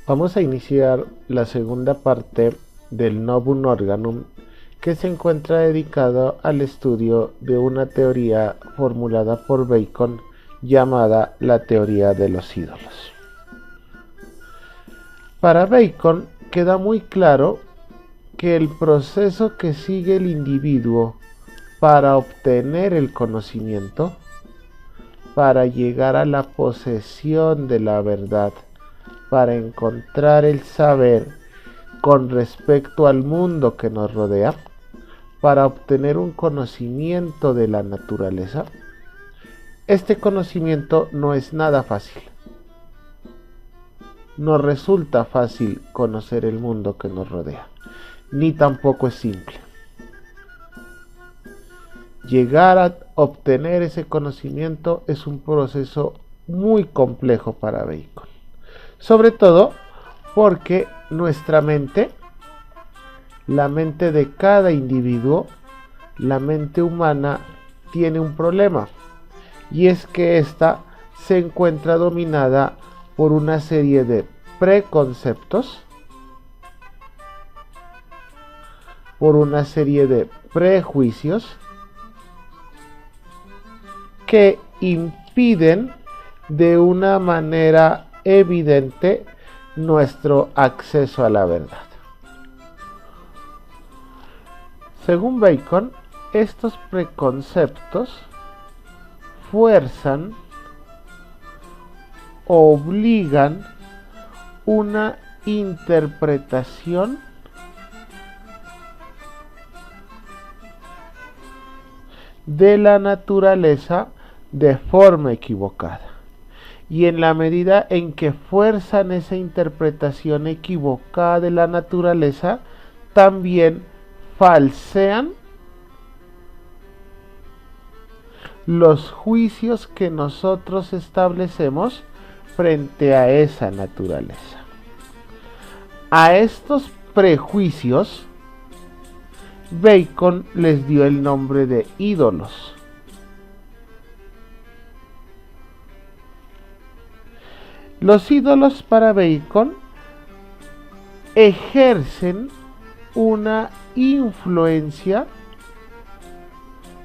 Vamos a iniciar la segunda parte del Novum Organum, que se encuentra dedicado al estudio de una teoría formulada por Bacon llamada la teoría de los ídolos. Para Bacon queda muy claro que el proceso que sigue el individuo para obtener el conocimiento, para llegar a la posesión de la verdad, para encontrar el saber con respecto al mundo que nos rodea, para obtener un conocimiento de la naturaleza, este conocimiento no es nada fácil. No resulta fácil conocer el mundo que nos rodea, ni tampoco es simple. Llegar a obtener ese conocimiento es un proceso muy complejo para Bacon. Sobre todo porque nuestra mente, la mente de cada individuo, la mente humana, tiene un problema. Y es que ésta se encuentra dominada por una serie de preconceptos, por una serie de prejuicios que impiden de una manera evidente nuestro acceso a la verdad. Según Bacon, estos preconceptos fuerzan, obligan una interpretación de la naturaleza de forma equivocada. Y en la medida en que fuerzan esa interpretación equivocada de la naturaleza, también falsean los juicios que nosotros establecemos frente a esa naturaleza. A estos prejuicios, Bacon les dio el nombre de ídolos. Los ídolos para Bacon ejercen una influencia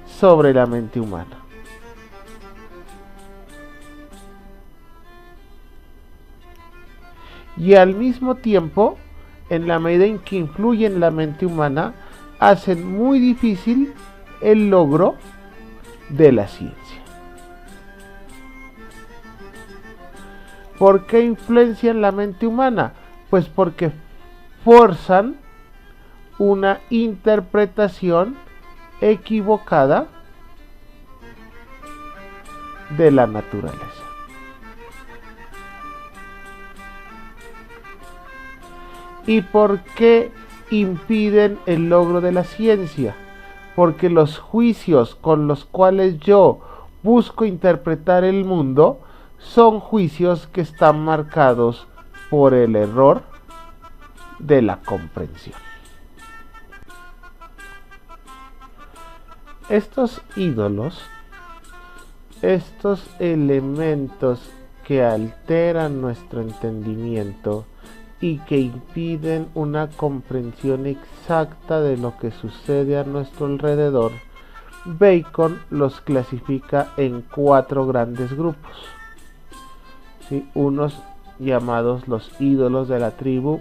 sobre la mente humana. Y al mismo tiempo, en la medida en que influyen en la mente humana, hacen muy difícil el logro de la ciencia. ¿Por qué influencian la mente humana? Pues porque forzan una interpretación equivocada de la naturaleza. ¿Y por qué impiden el logro de la ciencia? Porque los juicios con los cuales yo busco interpretar el mundo son juicios que están marcados por el error de la comprensión. Estos ídolos, estos elementos que alteran nuestro entendimiento y que impiden una comprensión exacta de lo que sucede a nuestro alrededor, Bacon los clasifica en 4 grandes grupos. ¿Sí? Unos llamados los ídolos de la tribu,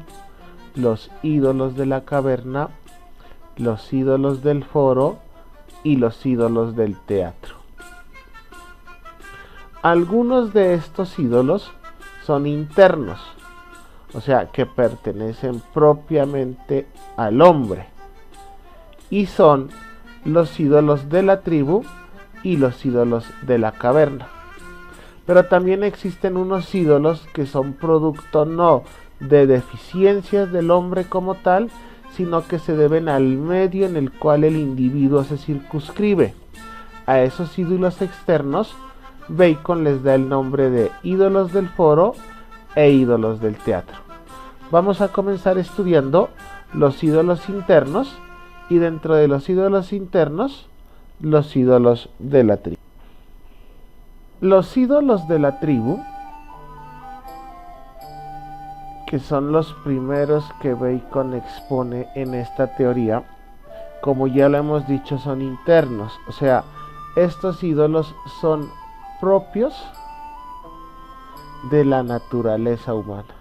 los ídolos de la caverna, los ídolos del foro y los ídolos del teatro. Algunos de estos ídolos son internos, o sea, que pertenecen propiamente al hombre, y son los ídolos de la tribu y los ídolos de la caverna. Pero también existen unos ídolos que son producto no de deficiencias del hombre como tal, sino que se deben al medio en el cual el individuo se circunscribe. A esos ídolos externos, Bacon les da el nombre de ídolos del foro e ídolos del teatro. Vamos a comenzar estudiando los ídolos internos y dentro de los ídolos internos, los ídolos de la tribu. Los ídolos de la tribu que son los primeros que Bacon expone en esta teoría, como ya lo hemos dicho, son internos. O sea, estos ídolos son propios de la naturaleza humana.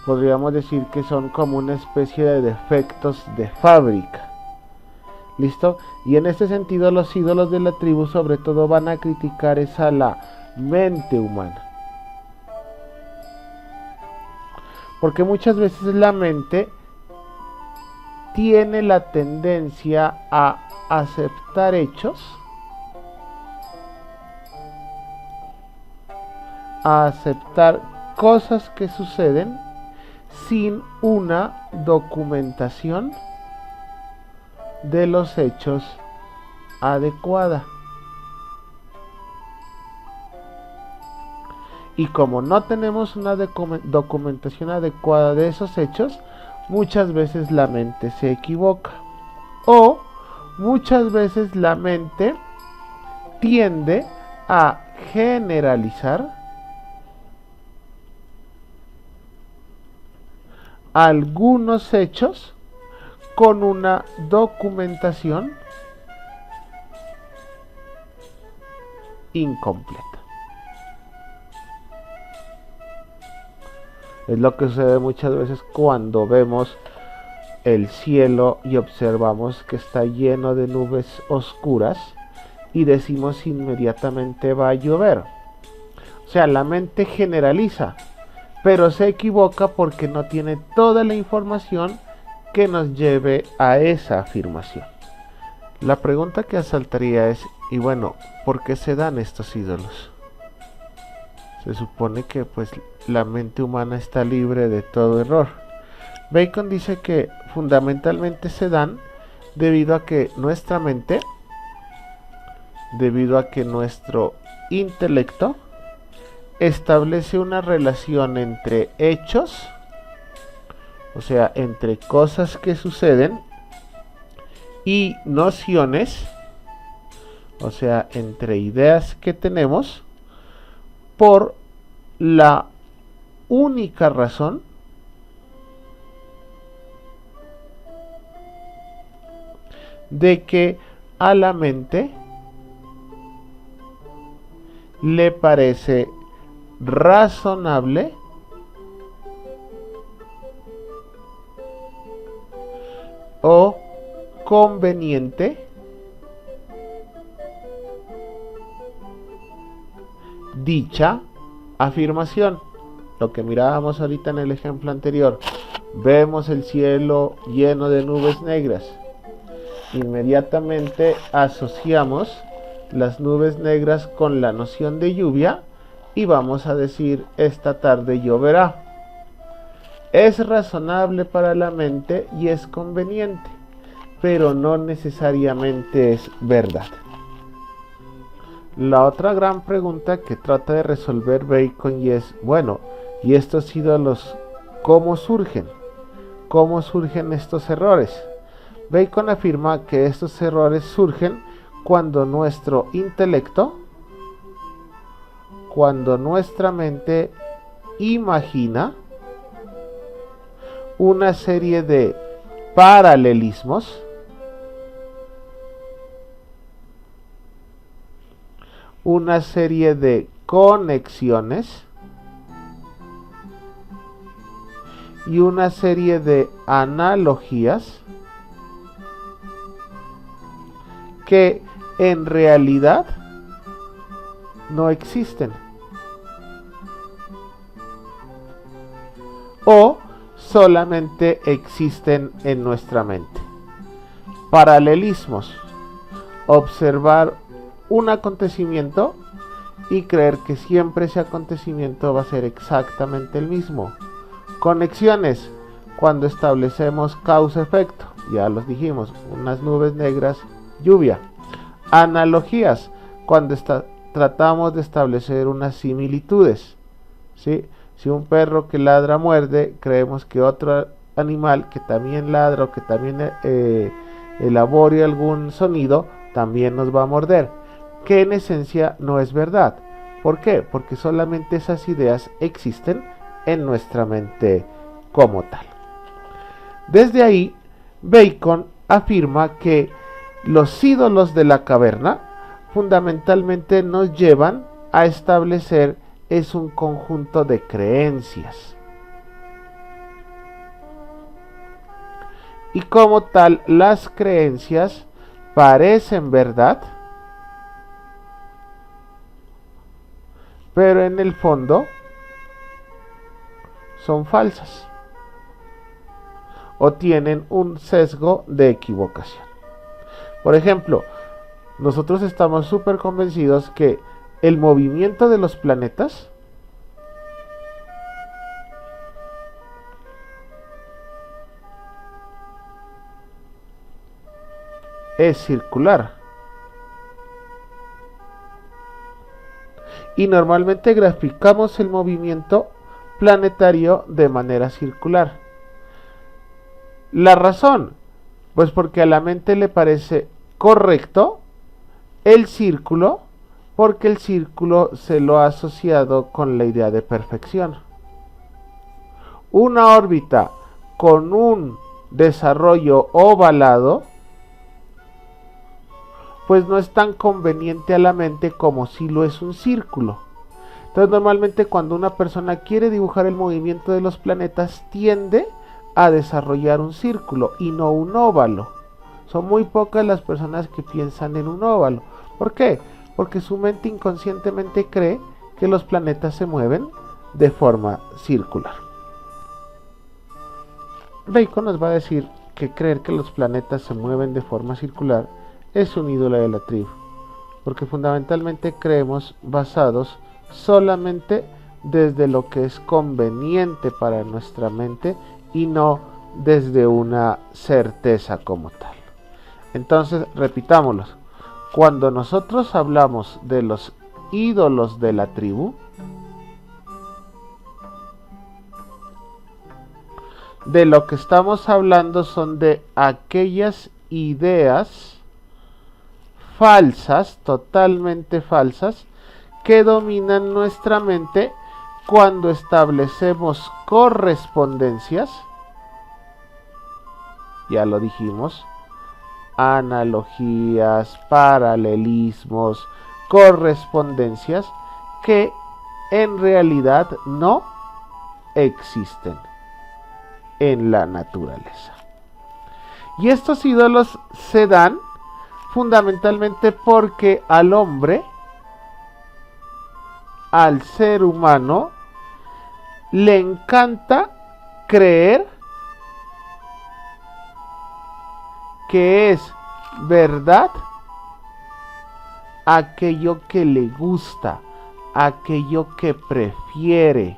Podríamos decir que son como una especie de defectos de fábrica. ¿Listo? Y en este sentido los ídolos de la tribu sobre todo van a criticar esa la mente humana. Porque muchas veces la mente tiene la tendencia a aceptar hechos, a aceptar cosas que suceden sin una documentación de los hechos adecuada. Y como no tenemos una documentación adecuada de esos hechos, muchas veces la mente se equivoca. O muchas veces la mente tiende a generalizar algunos hechos con una documentación incompleta. Es lo que sucede muchas veces cuando vemos el cielo y observamos que está lleno de nubes oscuras y decimos inmediatamente va a llover. O sea, la mente generaliza, pero se equivoca porque no tiene toda la información que nos lleve a esa afirmación. La pregunta que asaltaría es, y bueno, ¿por qué se dan estos ídolos? Se supone que pues la mente humana está libre de todo error. Bacon dice que fundamentalmente se dan debido a que nuestra mente, debido a que nuestro intelecto establece una relación entre hechos, o sea, entre cosas que suceden, y nociones, o sea, entre ideas que tenemos, por la única razón de que a la mente le parece razonable o conveniente dicha afirmación. Lo que mirábamos ahorita en el ejemplo anterior, vemos el cielo lleno de nubes negras, inmediatamente asociamos las nubes negras con la noción de lluvia y vamos a decir esta tarde lloverá. Es razonable para la mente y es conveniente, pero no necesariamente es verdad. La otra gran pregunta que trata de resolver Bacon y es, bueno, ¿y estos ídolos cómo surgen? ¿Cómo surgen estos errores? Bacon afirma que estos errores surgen cuando nuestro intelecto, cuando nuestra mente imagina una serie de paralelismos, una serie de conexiones y una serie de analogías que en realidad no existen o solamente existen en nuestra mente. Paralelismos: observar un acontecimiento y creer que siempre ese acontecimiento va a ser exactamente el mismo. Conexiones: cuando establecemos causa-efecto, ya los dijimos, unas nubes negras, lluvia. Analogías: cuando tratamos de establecer unas similitudes, ¿sí? Si un perro que ladra muerde, creemos que otro animal que también ladra o que también elabore algún sonido, también nos va a morder. que en esencia no es verdad. ¿Por qué? Porque solamente esas ideas existen en nuestra mente como tal. Desde ahí, Bacon afirma que los ídolos de la caverna fundamentalmente nos llevan a establecer es un conjunto de creencias. Y como tal, las creencias parecen verdad, pero en el fondo son falsas o tienen un sesgo de equivocación. Por ejemplo, nosotros estamos súper convencidos que el movimiento de los planetas es circular. Y normalmente graficamos el movimiento planetario de manera circular. La razón, pues porque a la mente le parece correcto el círculo, porque el círculo se lo ha asociado con la idea de perfección. Una órbita con un desarrollo ovalado, pues no es tan conveniente a la mente como si lo es un círculo. Entonces normalmente cuando una persona quiere dibujar el movimiento de los planetas tiende a desarrollar un círculo y no un óvalo. Son muy pocas las personas que piensan en un óvalo. ¿Por qué? Porque su mente inconscientemente cree que los planetas se mueven de forma circular. Bacon nos va a decir que creer que los planetas se mueven de forma circular es un ídolo de la tribu, porque fundamentalmente creemos basados solamente desde lo que es conveniente para nuestra mente y no desde una certeza como tal. Entonces, repitámoslos. Cuando nosotros hablamos de los ídolos de la tribu, de lo que estamos hablando son de aquellas ideas falsas, totalmente falsas, que dominan nuestra mente cuando establecemos correspondencias, ya lo dijimos, analogías, paralelismos, correspondencias que en realidad no existen en la naturaleza. Y estos ídolos se dan fundamentalmente porque al hombre, al ser humano, le encanta creer que es verdad aquello que le gusta, aquello que prefiere.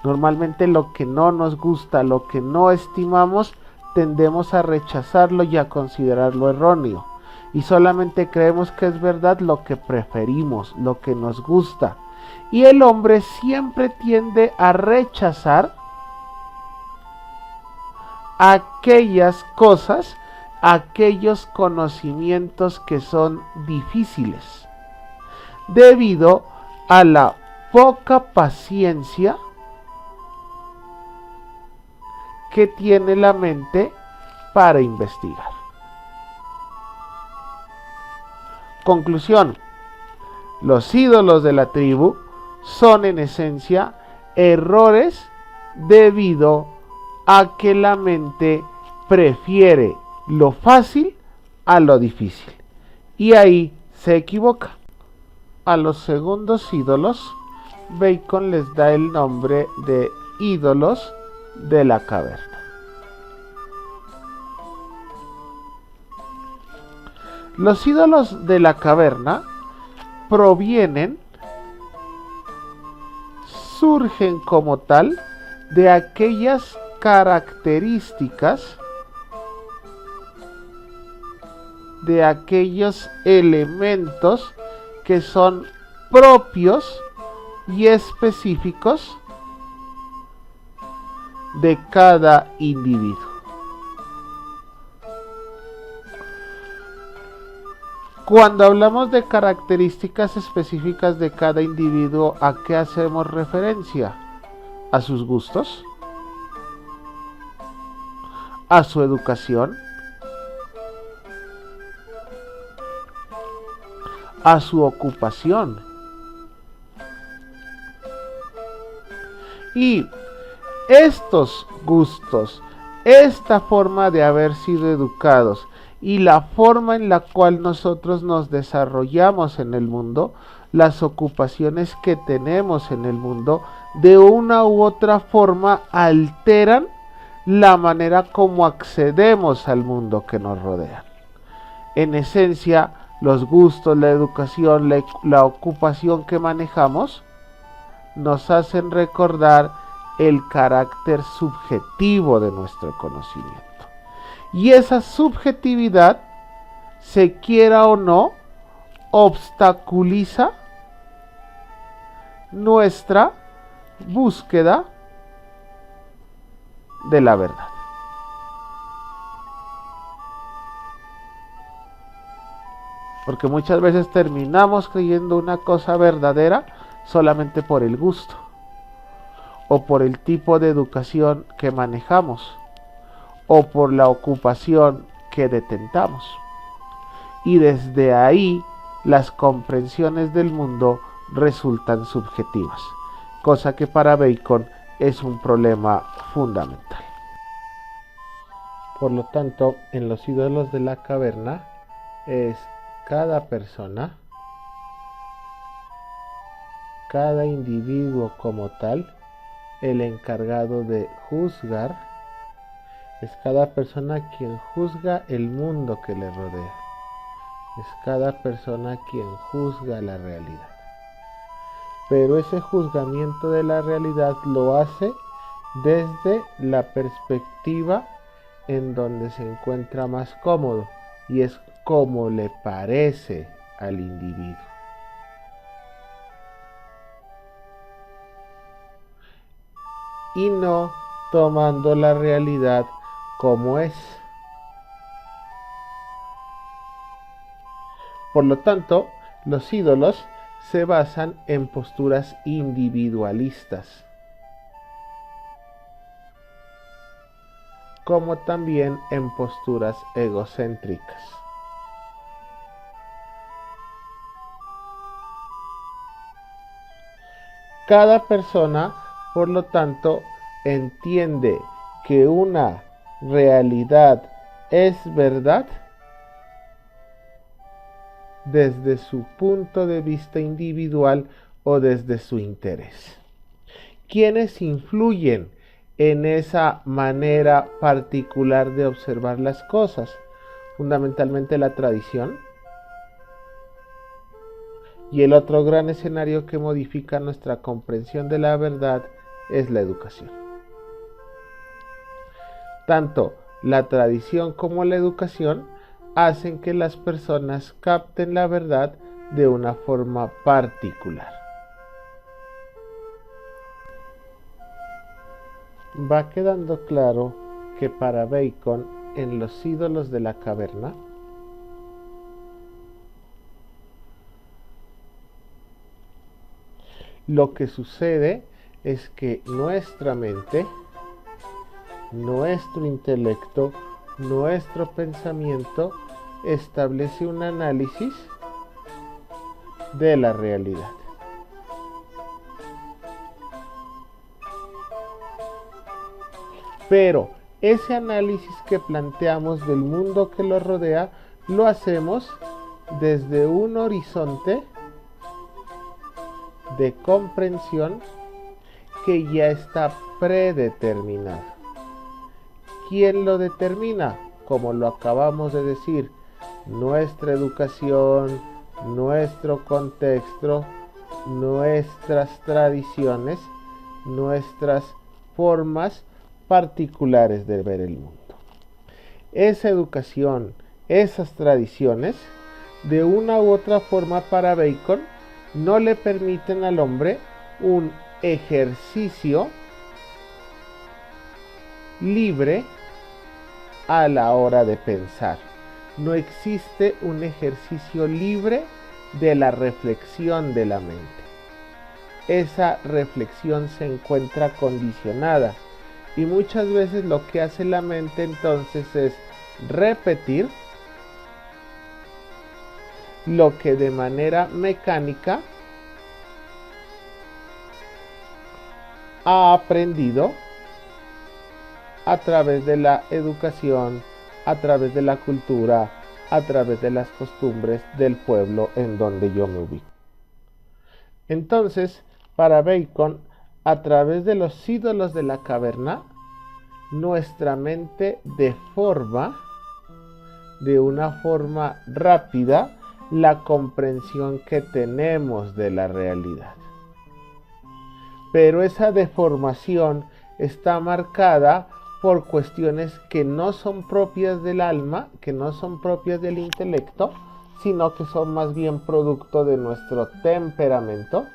Normalmente lo que no nos gusta, lo que no estimamos, tendemos a rechazarlo y a considerarlo erróneo. Y solamente creemos que es verdad lo que preferimos, lo que nos gusta. Y el hombre siempre tiende a rechazar aquellas cosas, aquellos conocimientos que son difíciles, debido a la poca paciencia que tiene la mente para investigar. Conclusión: los ídolos de la tribu son en esencia errores debido a que la mente prefiere lo fácil a lo difícil. Y ahí se equivoca. A los segundos ídolos, Bacon les da el nombre de ídolos de la caverna. Los ídolos de la caverna surgen como tal de aquellas características, de aquellos elementos que son propios y específicos de cada individuo. Cuando hablamos de características específicas de cada individuo, ¿a qué hacemos referencia? ¿A sus gustos? ¿A su educación? ¿A su ocupación? Y estos gustos, esta forma de haber sido educados y la forma en la cual nosotros nos desarrollamos en el mundo, las ocupaciones que tenemos en el mundo, de una u otra forma alteran la manera como accedemos al mundo que nos rodea. En esencia, los gustos, la educación, la ocupación que manejamos nos hacen recordar el carácter subjetivo de nuestro conocimiento. Y esa subjetividad, se quiera o no, obstaculiza nuestra búsqueda de la verdad. Porque muchas veces terminamos creyendo una cosa verdadera solamente por el gusto o por el tipo de educación que manejamos o por la ocupación que detentamos. Y desde ahí las comprensiones del mundo resultan subjetivas, cosa que para Bacon es un problema fundamental. Por lo tanto, en los ídolos de la caverna es cada persona, cada individuo como tal, el encargado de juzgar. Es cada persona quien juzga el mundo que le rodea. Es cada persona quien juzga la realidad. Pero ese juzgamiento de la realidad lo hace desde la perspectiva en donde se encuentra más cómodo, y es como le parece al individuo. Y no tomando la realidad como es. Por lo tanto, los ídolos se basan en posturas individualistas, como también en posturas egocéntricas. Cada persona, por lo tanto, entiende que una realidad es verdad desde su punto de vista individual o desde su interés. ¿Quiénes influyen en esa manera particular de observar las cosas? Fundamentalmente la tradición. Y el otro gran escenario que modifica nuestra comprensión de la verdad es la educación. Tanto la tradición como la educación hacen que las personas capten la verdad de una forma particular. Va quedando claro que para Bacon, en los ídolos de la caverna, lo que sucede es que nuestra mente, nuestro intelecto, nuestro pensamiento establece un análisis de la realidad. Pero ese análisis que planteamos del mundo que lo rodea, lo hacemos desde un horizonte de comprensión que ya está predeterminado. ¿Quién lo determina? Como lo acabamos de decir, nuestra educación, nuestro contexto, nuestras tradiciones, nuestras formas particulares de ver el mundo. Esa educación, esas tradiciones, de una u otra forma para Bacon, no le permiten al hombre un ejercicio libre a la hora de pensar. no existe un ejercicio libre de la reflexión de la mente. Esa reflexión se encuentra condicionada y muchas veces lo que hace la mente entonces es repetir lo que de manera mecánica ha aprendido a través de la educación, a través de la cultura, a través de las costumbres del pueblo en donde yo me ubico. Entonces, para Bacon, a través de los ídolos de la caverna, nuestra mente deforma de una forma rápida la comprensión que tenemos de la realidad. Pero esa deformación está marcada por cuestiones que no son propias del alma, que no son propias del intelecto, sino que son más bien producto de nuestro temperamento,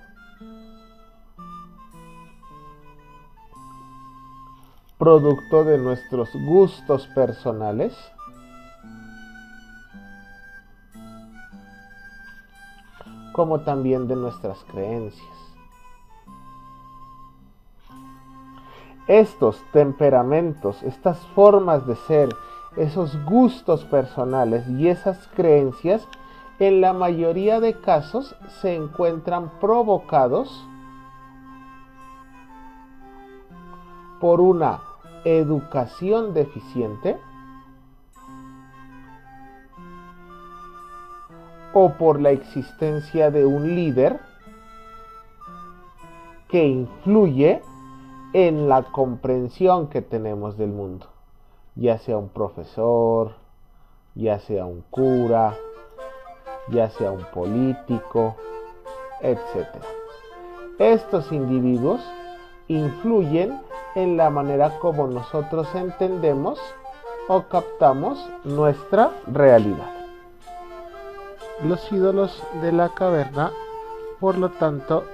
producto de nuestros gustos personales, como también de nuestras creencias. Estos temperamentos, estas formas de ser, esos gustos personales y esas creencias, en la mayoría de casos se encuentran provocados por una educación deficiente o por la existencia de un líder que influye en la comprensión que tenemos del mundo, ya sea un profesor, ya sea un cura, ya sea un político, etc. Estos individuos influyen en la manera como nosotros entendemos o captamos nuestra realidad. Los ídolos de la caverna, por lo tanto,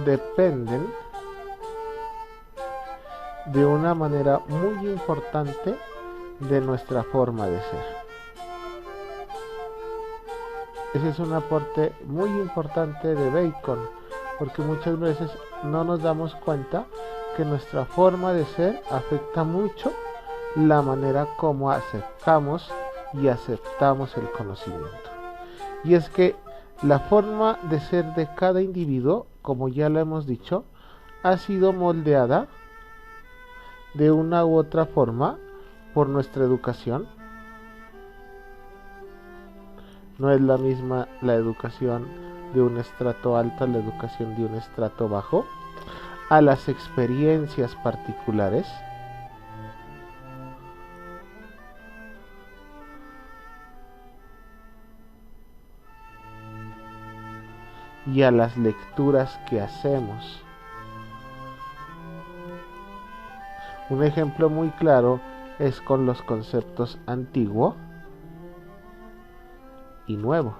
dependen de una manera muy importante de nuestra forma de ser. Ese es un aporte muy importante de Bacon, porque muchas veces no nos damos cuenta que nuestra forma de ser afecta mucho la manera como aceptamos y aceptamos el conocimiento. Y es que la forma de ser de cada individuo, como ya lo hemos dicho, ha sido moldeada de una u otra forma por nuestra educación. No es la misma la educación de un estrato alto a la educación de un estrato bajo, a las experiencias particulares, y a las lecturas que hacemos. Un ejemplo muy claro es con los conceptos antiguo y nuevo.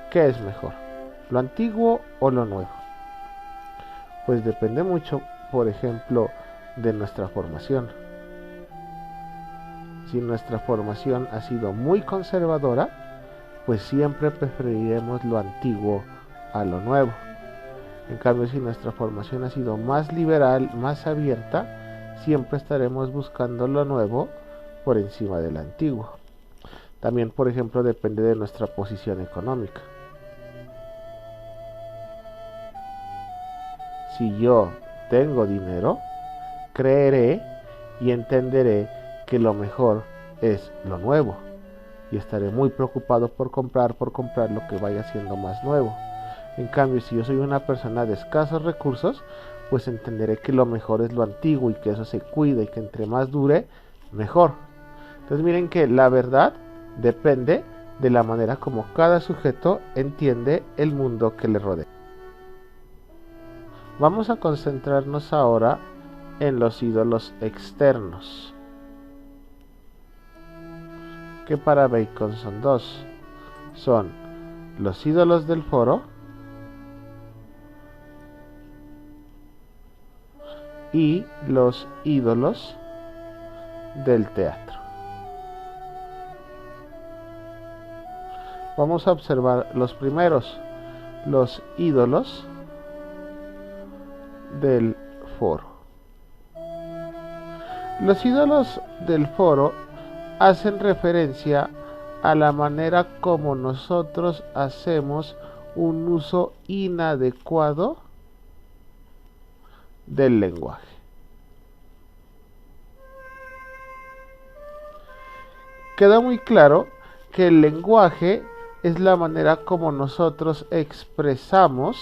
¿Qué es mejor? ¿Lo antiguo o lo nuevo? Pues depende mucho, por ejemplo, de nuestra formación. Si nuestra formación ha sido muy conservadora, pues siempre preferiremos lo antiguo a lo nuevo. En cambio, si nuestra formación ha sido más liberal, más abierta, siempre estaremos buscando lo nuevo por encima del antiguo. También, por ejemplo, depende de nuestra posición económica. Si yo tengo dinero, creeré y entenderé que lo mejor es lo nuevo y estaré muy preocupado por comprar lo que vaya siendo más nuevo. En cambio, si yo soy una persona de escasos recursos, pues entenderé que lo mejor es lo antiguo y que eso se cuida y que entre más dure, mejor. Entonces miren que la verdad depende de la manera como cada sujeto entiende el mundo que le rodea. Vamos a concentrarnos ahora en los ídolos externos, que para Bacon son dos. Son los ídolos del foro y los ídolos del teatro. Vamos a observar los primeros, los ídolos del foro. Los ídolos del foro hacen referencia a la manera como nosotros hacemos un uso inadecuado del lenguaje. Queda muy claro que el lenguaje es la manera como nosotros expresamos,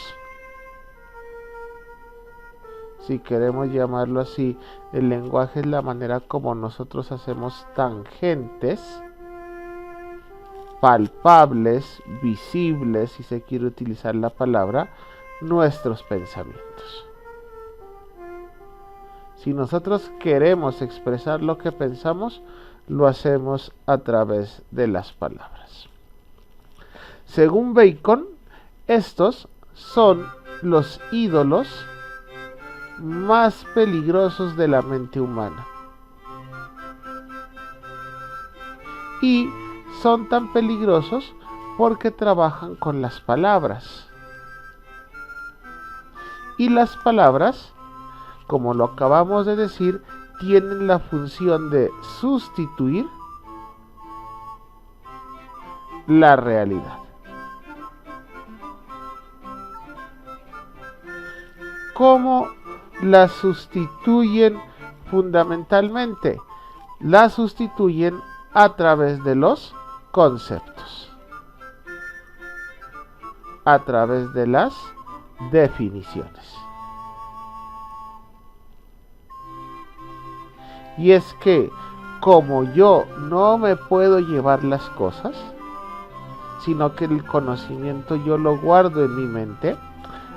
si queremos llamarlo así, el lenguaje es la manera como nosotros hacemos tangentes, palpables, visibles, si se quiere utilizar la palabra, nuestros pensamientos. Si nosotros queremos expresar lo que pensamos, lo hacemos a través de las palabras. Según Bacon, estos son los ídolos más peligrosos de la mente humana. Y son tan peligrosos porque trabajan con las palabras. Y las palabras, como lo acabamos de decir, tienen la función de sustituir la realidad. ¿Cómo la sustituyen fundamentalmente? La sustituyen a través de los conceptos, a través de las definiciones. Y es que, como yo no me puedo llevar las cosas, sino que el conocimiento yo lo guardo en mi mente,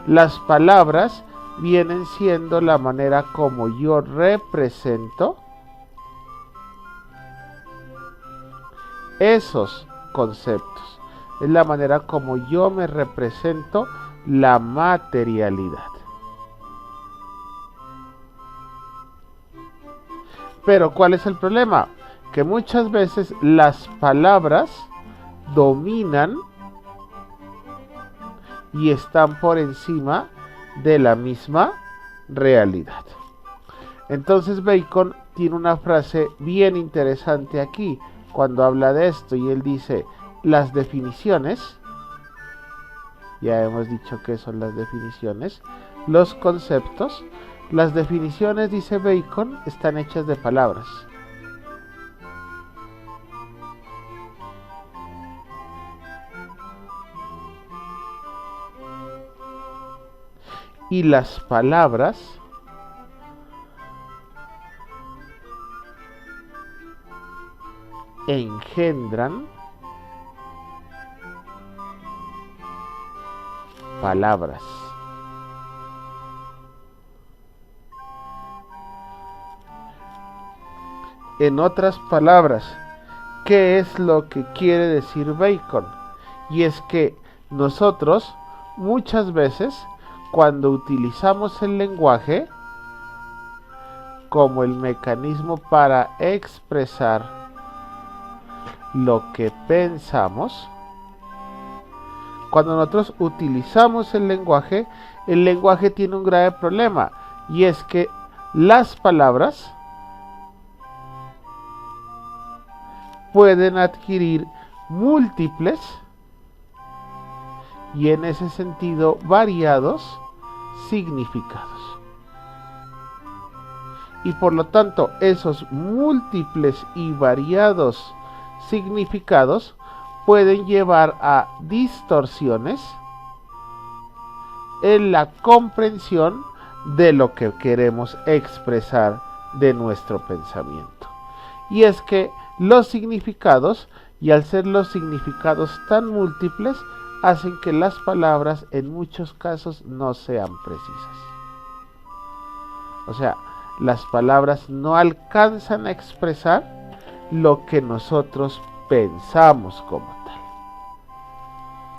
las palabras vienen siendo la manera como yo represento esos conceptos. Es la manera como yo me represento la materialidad. Pero ¿cuál es el problema? Que muchas veces las palabras dominan y están por encima de la misma realidad. Entonces Bacon tiene una frase bien interesante aquí cuando habla de esto, y él dice: las definiciones, ya hemos dicho qué son las definiciones, los conceptos, las definiciones, dice Bacon, están hechas de palabras. Y las palabras engendran palabras. En otras palabras, ¿qué es lo que quiere decir Bacon? Y es que nosotros muchas veces, cuando utilizamos el lenguaje como el mecanismo para expresar lo que pensamos, cuando nosotros utilizamos el lenguaje tiene un grave problema, y es que las palabras pueden adquirir múltiples y en ese sentido variados significados. Y por lo tanto, esos múltiples y variados significados pueden llevar a distorsiones en la comprensión de lo que queremos expresar de nuestro pensamiento. Y es que los significados, y al ser los significados tan múltiples, hacen que las palabras en muchos casos no sean precisas. O sea, las palabras no alcanzan a expresar lo que nosotros pensamos como